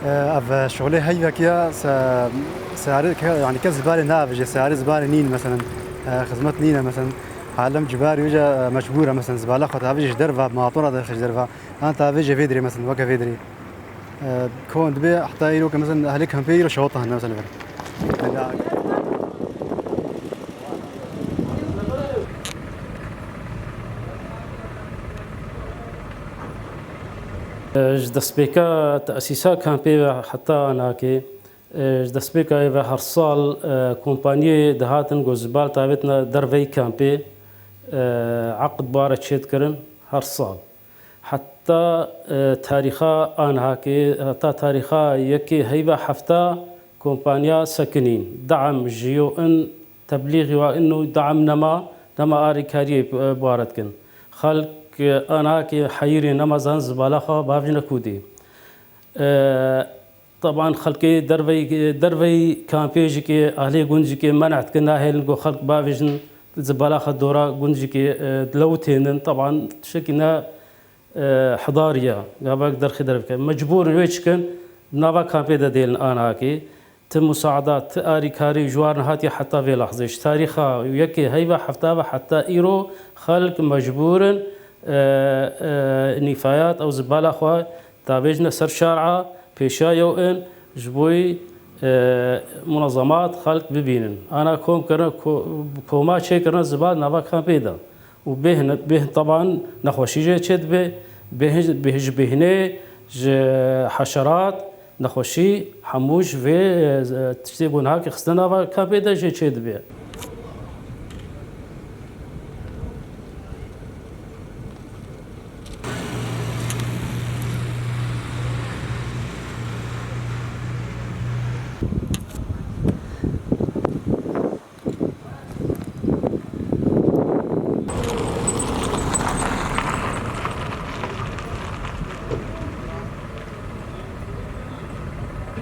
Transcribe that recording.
اف شغله هي كيا سعر يعني كزباله نافجه سعر زباله نين مثلا خدمت نينا مثلا عالم جباري وجا مجبوره مثلا زباله خد افيج درفا ماطوره داخل درفا انت افيج فيدري مثلا وكا فيدري كون دبي حتى يلو مثلا اهلك هم بيرو شوطه هنا مثلا جدسبيكا تأسيسا كان بي حتى أنا كي جدسبيكا إذا هرصال كومبانية دهاتن جوزبال تابتنا درفي كان بي عقد بارة شيت كرن هرصال حتى تاريخا أنا كي حتى تاريخا يكي هيبة حفتا كومبانيا سكنين دعم جيو إن تبليغي وإنه دعم نما آري كاري بارتكن خلق أنا كي حيري نمازان زبالة بافجنا كودي طبعا خلقي درفي كامبيجي كي أهلي جونجي كي منعت كنا هيلنجو خلق بافجن زبالة دورا جونجي كي دلوتين طبعا شكنا حضارية قابك درخي درفك مجبور ويشكن نافا كامبيدا ديل أنا كي تم مساعدات آري كاري جوار هاتي حتى في لحظة تاريخها يكي هيبة حفتها حتى إيرو خلق مجبور نفايات أو زبالة أخوة تابجنا سر شارعة بيشا يوئن جبوي منظمات خلق ببينن أنا كوم كرنا كوما شيء كرنا زبال نافا كان بيدا وبه طبعا نخوشي جي تشد بهني حشرات نخوشي حموش في تشتيبون هاك خستنا نافا كان بيدا جي تشد به